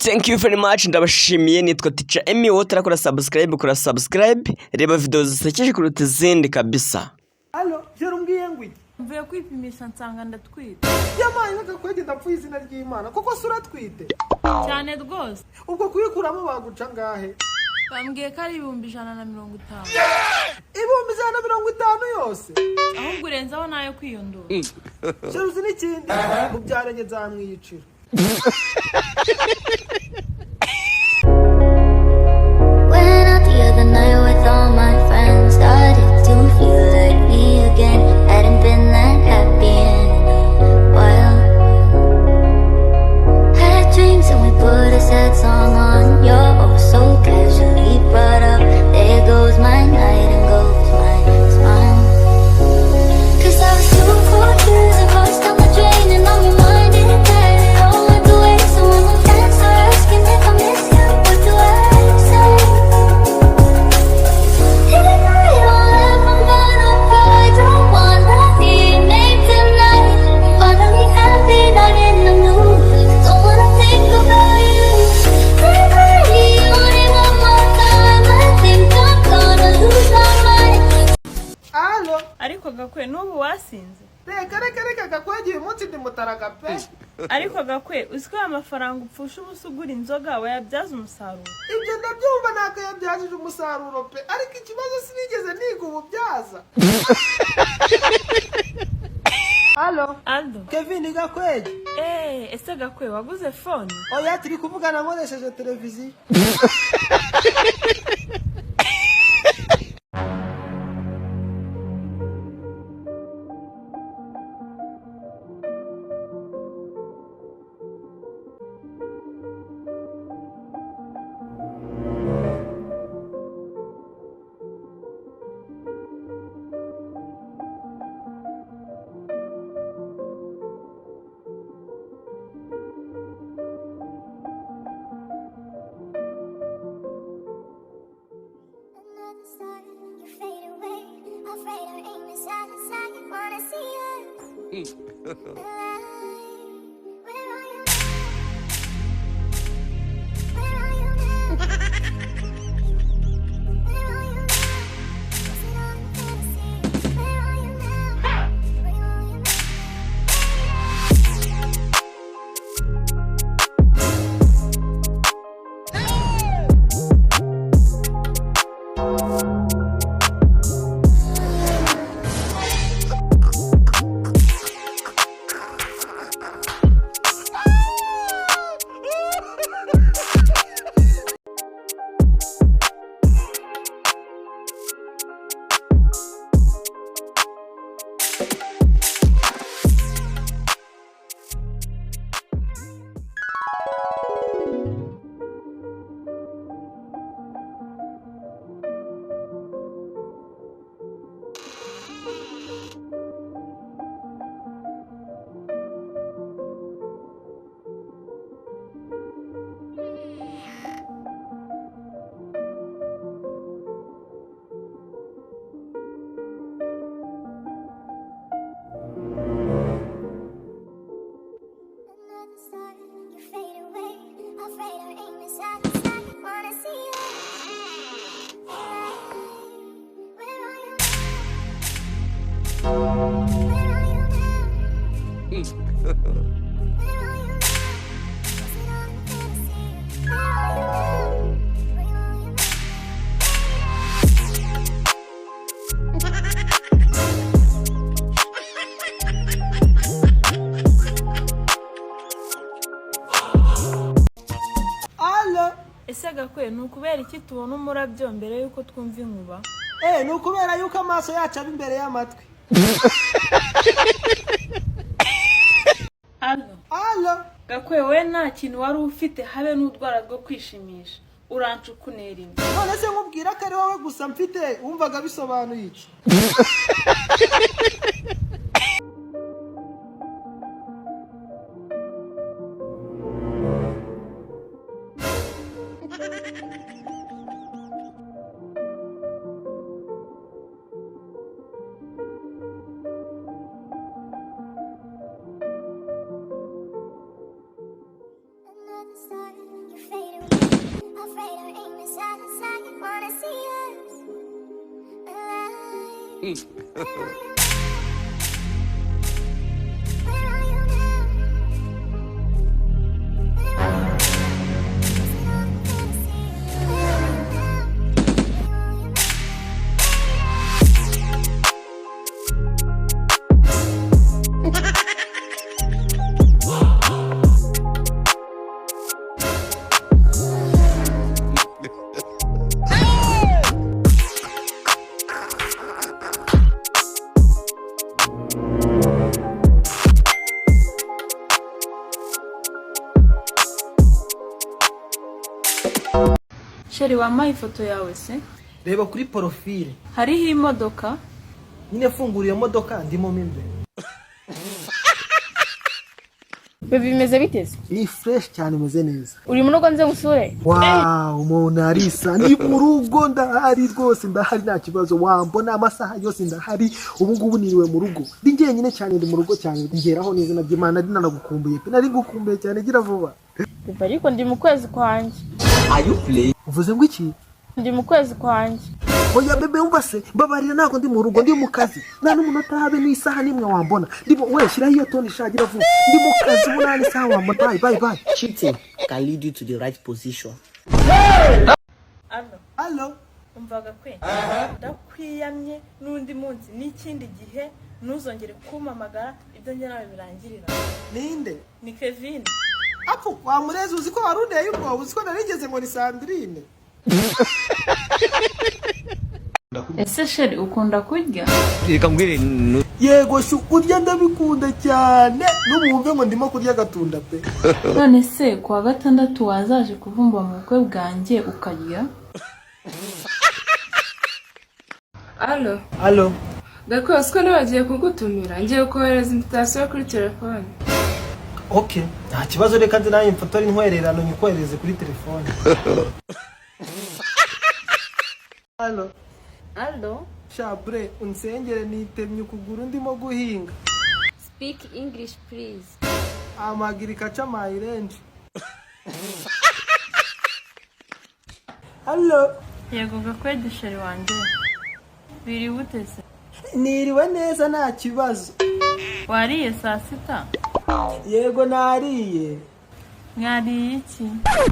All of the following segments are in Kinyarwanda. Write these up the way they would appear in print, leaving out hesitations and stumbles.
Thank you very much, ndabashimiye. Nitwa Teacher Emmy. Wowe utarakora subscribe, reba video zisekeje kuruta izindi kabisa. Allo, jero mbwiye ngwi. Mvuye kwipimisha nsanga ndatwite. Yamaye nagakwege ndapfuye izina ry'Imana. Koko sura twite. Cyane rwose. Ubwo kuyikuramo baguca ngahe? Bambwiye ko ari 150. 150 yose. Ahubwo urenzaho nayo kwiyondora. Jero uzi n'ikindi mubyarenge nzamwiyicira. Went out the other night with all my friends. Started to feel like me again. Hadn't been that happy in a while. Had drinks and we put a sad song on. You're oh so casually brought up. There goes my night and goes my smile. 'Cause I was too confused and lost on the drain. And I'm reminded that it all went away. So when my friends are asking if I miss you, what do I say? Didn't I all ever gonna cry? Don't wanna be made tonight. Finally happy, not in the mood. Don't wanna think about you. Maybe only one more time. I think I'm gonna lose my mind. Allo, Ariko gakwe n'ubu wasinze. reka gakwege umunsi ndi mutaraga pe. Ariko gakwe uziko amafaranga upfusha ubusugura inzoga wayabyaza umusaruro. Ibyo ndabyumva nako yabyazije umusaruro pe. Ariko ikibazo sinigeze niga ububyaza. Allo, Aldo. Kevin gakwege. Ese gakwe waguze phone? Oya turi kuvugana nkoresheje televiziyo. Another star, you fade away. Afraid our aim is at the side. Wanna see us alive. Where are you now? Where are you now? Where are you now? Is it all a fantasy? Where are you now? Where are you now? Another star, you fade away. Afraid our aim is at the side. Wanna see us alive. Where are you now? Where are you now? Where are you now? Is it all a fantasy? Where are you now? Where are you Allo, Ese gakwe nukubera iki tubona umurabyo mbere yuko twumva inkuba? nukubera yuko amaso yacu aba imbere y'amatwi. Allo, Gakwe we nta kintu wari ufite habe n'udwara rwo kwishimisha. Urancukunera imwe. none se nkubwira ko ari wowe gusa mfite wumvaga bisobanuye iki? Sheri wampaye ifoto yawe se? Reba kuri profile. Hariho imodoka? Nyine fungura iyo modoka ndimo imbere. Bebe bimeze biteze? Iyi fresh cyane imeze neza. Uri mu rugo nze gusure? Wow, umuntu arisa ni mu rugo ndahari rwose ndahari nta kibazo wambona amasaha yose ndahari ubu ngubu niriwe mu rugo. Ndi njyenyine cyane ndi mu rugo cyane ngeraho neza nabyimana ndi nanagukumbuye pe nari gukumbuye cyane gira vuba. Bebe ariko ndi mu kwezi kwanjye. Are you play? Uvuze ngo iki? Ndi mu kwezi kwanjye. Oya bebe umva se babarira nako ndi mu rugo ndi mu kazi. Nta n'umunota habe n'isaha nimwe wambona. Ndimo we shira iyo toni shagira vuba. Ndi mu kazi ubona ni sawa wambona. Bye. Cheating can lead you to the right position. Hello. Umvaga kwe? Ndakwiyamye n'undi munsi n'ikindi gihe ntuzongere kumpamagara ibyo njye nawe birangirira. Ninde? Ni Kevin. Apo wamureze uziko warundeye ubwo uziko narigeze ngo ni Sandrine. Ese Sheri ukunda kurya? Reka mbwire Yego shu urya ndabikunda cyane numwumve ngo ndimo kurya gatunda pe. None se kwa gatandatu wazaje kuvumba mu bukwe bwanjye ukarya? Allo. Gakoze ko nabagiye kugutumira ngiye kohereza invitation kuri telefone. Okay, nta kibazo reka nzi nayo mfotora intwererano nyikohereze kuri telefone. Allo. Shabre unsengere nitemye ukuguru ndimo guhinga. Speak English please. Amagirika cha my range. Hello. Yego gakwede Sheri wanjye. Biri butese? Niriwe neza nta kibazo. Wariye saa sita? Yego nariye. Mwariye iki?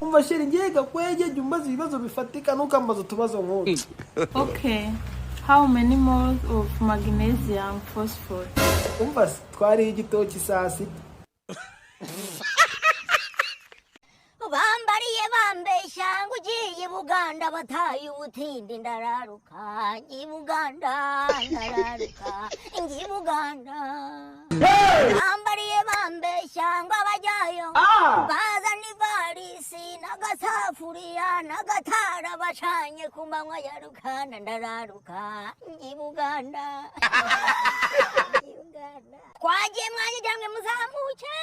Umva Sheri ngiye gakwege jumbaza ibibazo bifatika nukambaza tubazo nk'uko. Okay. How many moles of magnesium phosphorus? Umva twari igitoki saa sita. Bambariye bambesha ngo ugiye Buganda bataye ubutindi ndararuka ngi Buganda ndararuka ngi Buganda. Bambariye bambesha ngo abajyayo bazana ivarisi n'agasafuriya n'agatara bacanye ku manywa ya rukana ndararuka ngi Buganda. Twagiye mwanya cyangwa muzamuke.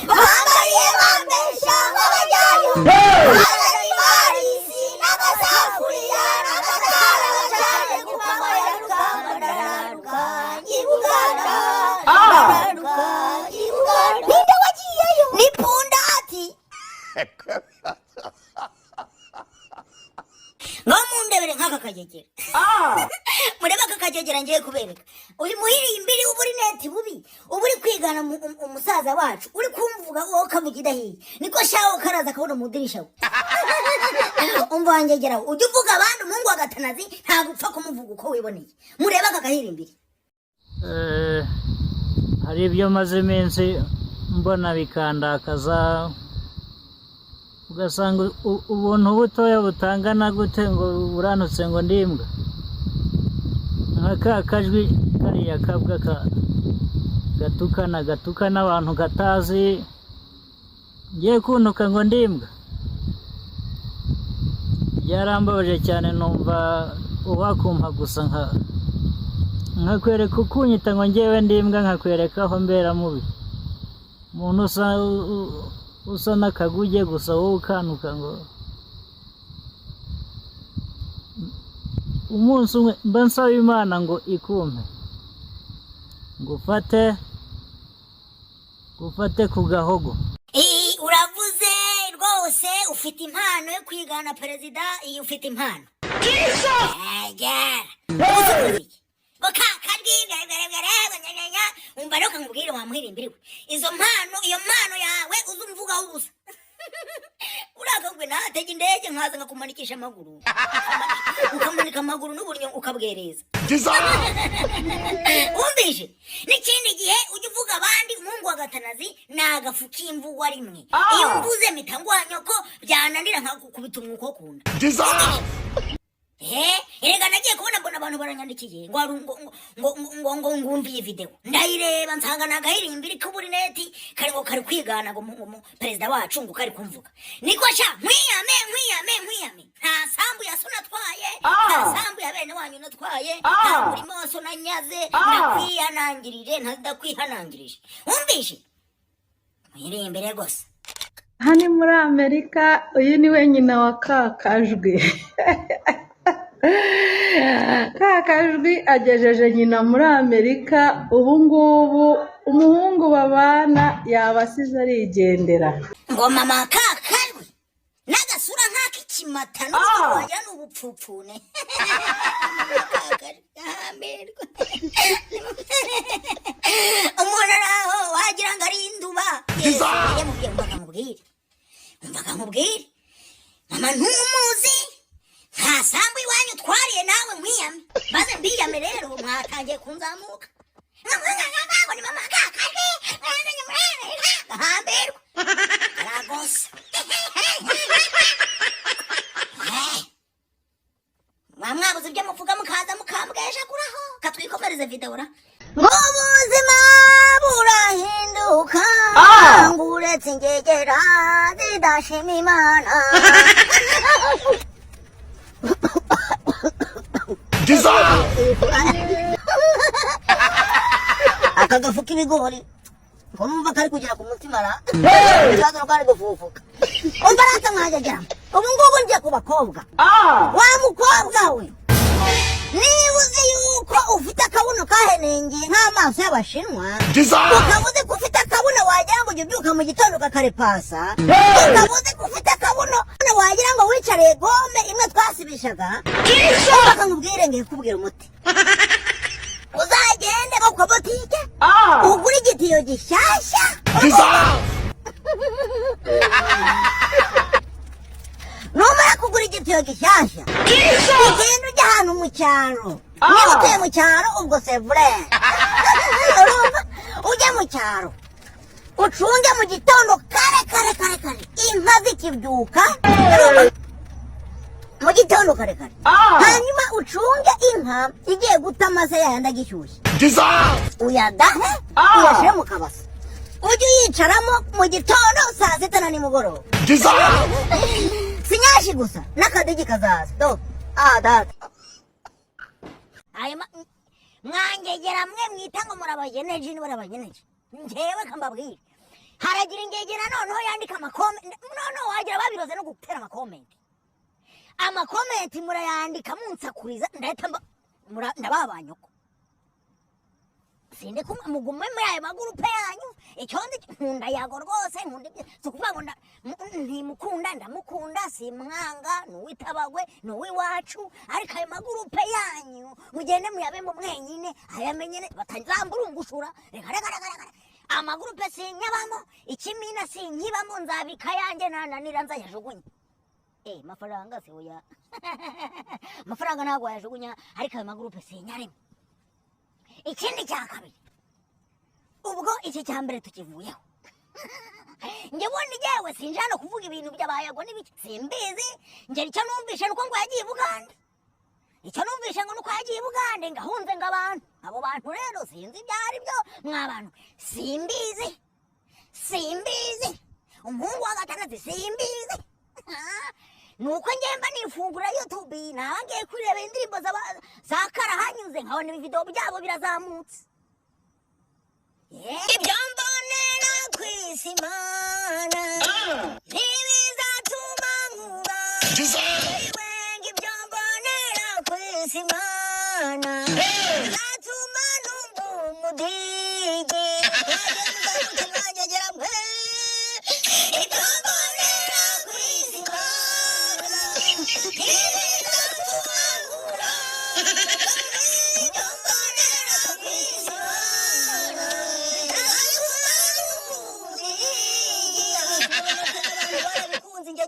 Bambariye bambesha ngo abajyayo bazana ivarisi n'agasafuriya n'agatara bacanye ku manywa ya rukana ndararuka ngi Buganda. Ninde wagiyeyo? Ni Pundati. No mundebere nk'aka kagegera. Mureba aka kagegera ngiye kubereka. Uri muhirimbiri uburi neti bubi. Uburi kwigana umusaza wacu. Uri kumvuga wowe kavugira hiye. Niko shawo karaza kabona mudirisha we. Umva ngegera ujye uvuga abandi umungu wa gatanazi nta gupfa kumuvuga uko wiboneye. Mureba aka kahirimbiri. Hari ibyo maze iminsi mbona bikandakaza ugasanga ubuntu butoya butangana gute ngo uranutse ngo ndimbwa nk'aka kajwi kariya kabwa gatukana abantu gatazi ngiye kuntuka ngo ndimbwa byarambabaje cyane numva uwakumpa gusa nkakwereka ukunyita ngo ngewe ndimbwa nkakwereka aho mbera mubi umuntu usa n'akaguge gusa wowe ukanuka ngo umunsi umwe mba nsaba Imana ngo ikumpe ngufate ku gahogo. Uravuze rwose ufite impano yo kwigana perezida. Iyi ufite impano. ngo kakajwi nyanya umva rero kangubwire wamuhirimbiriwe izo mpano iyo mpano yawe uzumvuga ubusa urakagwe natege indege nkaza ngakumanikisha amaguru ukamanika amaguru n'uburyo ukabwereza umbije n'ikindi gihe ujya uvuga abandi umuhungu wa gatanazi nagafu k'imvugo rimwe iyo mvuze mitangwanyo ko byananira nkakukubita umwuko kunda erega nagiye kubona mbona abantu baranyandikiye ngo ngumviye video ndayireba nsanga nagahirimbiri k'uburineti kari ngo kari kwigana ngo perezida wacu ngo kari kumvuga niko sha nkwiyame nta sambu yaso natwaye nta sambu ya bene wanyu natwaye nta murimo waso nanyaze ndakwihanangirije ndakwihanangirije umbishe mwirimbere rwose. Hano muri Amerika uyu ni we nyina wa kakajwi kakajwi agejeje nyina muri Amerika ubu ngubu umuhungu babana yabasize arigendera ngo mama kakajwi n'agasura nk'ak'ikimata n'ubu wajya n'ubupfupfune umuntu araho wagira ngo ari induba yamubwiye umvaga nkubwire mama ntumuzi nta sambu iwanyu twariye nawe mwiyame maze mbiyame rero mwatangiye kunzamuka ngo ni mama kakajwi gahamberwa aragosa mwabuze ibyo muvuga mukaza mukambwesha kuraho katwikomereze videora ngo ubuzima burahinduka ngo uretse ingegera zidashima Imana akagafu k'ibigori ngo numva kari kugera ku mutima ra ikibazo kari gufufuka umva rata mwajya ubu ngubu ngiye ku bakobwa wa mukobwa we niba uzi yuko ufite akabuno kahenengeye nk'amaso y'abashinwa ukaba uzi ko ufite akabuno wagira ngo ujye ubyuka mu gitondo kakarepasa ukaba uzi ko ufite akabuno wagira ngo wicariye gome imwe twasibishaga bakangubwire ngiye kubwira umuti uzagende ku botike ugura igitiyo gishyashya numara kugura igitiyo gishyashya ugenda ujya ahantu mu cyaro niba utuye mu cyaro ubwo sevure ujya mu cyaro ucunge mu gitondo kare inka zikibyuka mu gitondo kare hanyuma ucunge inka igiye guta amase yayandi agishyushye uyadahe uyashyire mu kabase ujye uyicaramo mu gitondo saa sita na nimugoroba sinyashi gusa n'akadigi kazaza data mwangegera mwe mwita ngo murabageneje n'urabageneje njyewe kambabwire haragira ingegera noneho yandika amakomenti noneho wagira babiroze no gutera amakomenti murayandika munsakuriza ndahita ndababanyuko sinde mugume muri ayo magurupe yanyu icyondi nkunda yago rwose nkunda so kuvuga ngo ntimukunda ndamukunda simwanga nuwitabagwe nuwiwacu ariko ayo magurupe yanyu mugende muyabemo mwenyine ayamenyene batazamburungushura reka amagurupe sinyabamo ikimina sinkibamo nzabika yanjye nananira nzayajugunye mafaranga se oya mafaranga ntago yajugunya ariko ayo magurupe sinyarimo ikindi cya kabiri ubwo iki cya mbere tukivuyeho njye bundi jyewe sinjana kuvuga ibintu by'abayago n'ibiki simbizi njye icyo numvishe nuko ngo yagiye Bugande icyo numvishe ngo nuko yagiye Bugande ngahunze ng'abantu abo bantu rero sinzi ibyari byo mwabantu simbizi umuhungu wa gatandatu simbizi nuko ngemba nifungura YouTube nangiye kureba indirimbo za karahanyuze nkabona ibivideo byabo birazamutse ibyo mbonera kwisi Imana ntibizatuma nkura ibyo mbonera kwisi Imana bizatuma numva umudigi mwagera mwe ibyo mbonera kwisi Imana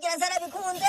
byose arabikunze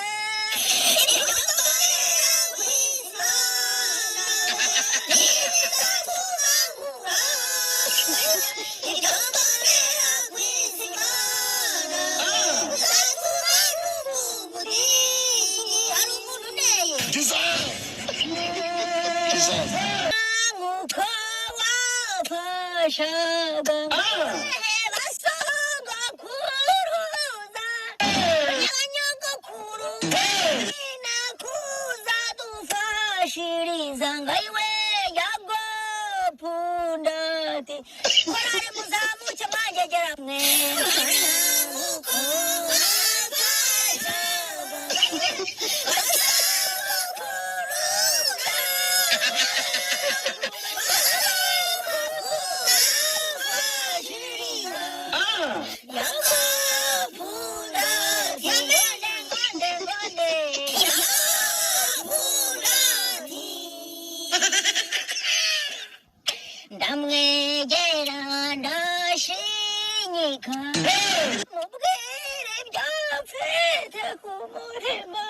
ndamwegera ndashinyika mubwire byamfite ku mutima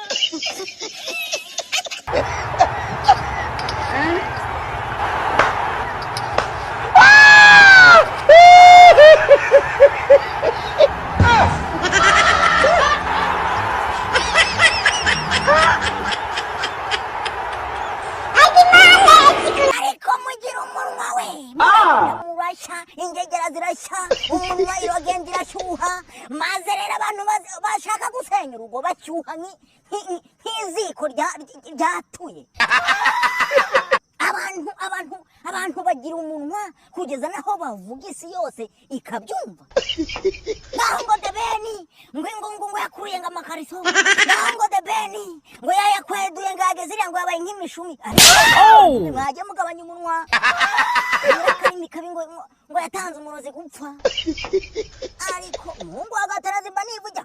ingegera zirashya umunwa iragenda irashyuha maze rero abantu bashaka gusenya urugo bashyuha nk'iziko ryatuye abantu bagira umunwa kugeza naho bavuga isi yose ikabyumva ngaho ngo debeni ngo yakuruye ngo amakariso ngaho ngo debeni ngo yayakweduye ngo yageze iriya ngo yabaye nk'imishumi mwajya mugabanya umunwa akarimi kabi ngo yatanze umurozi gupfa ariko umuhungu w'agatarazimba nivuga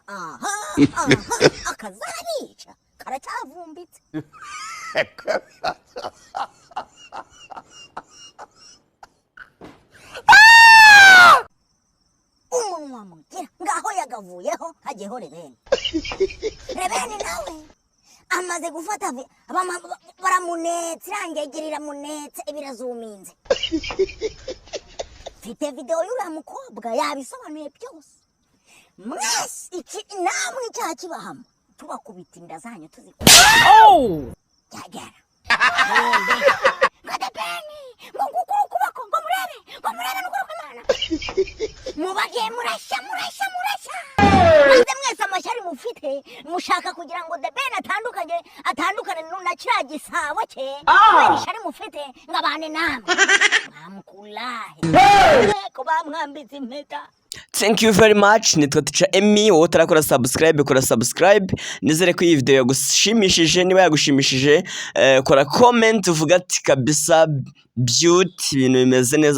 akazanica karacyavumbitse umunwa mugira ngaho yagavuyeho hagiyeho rebeni nawe amaze gufata baramunetse irangegera iramunetse ibirazuminze mfite video y'uriya mukobwa yabisobanuye byose mwese namwe icyaha kibahama tubakubita inda zanyu tuzikora byagera ngadepeni ngo ngukuru kubako ngo murebe n'ukuri kw'Imana mubagiye murashya maze mwese amashyari mufite mushaka kugira ngo debeni atandukane na kiriya gisabo cye kubera ishyari mufite ngo abane namwe mwamukurahe ko bamwambitse impeta. Thank you very much. Nitwa Teacher Emmy. Wowe utarakora subscribe, kora subscribe. Nizere ko iyi video yagushimishije. Niba yagushimishije, kora comment uvuga ati kabisa beauty ibintu bimeze neza.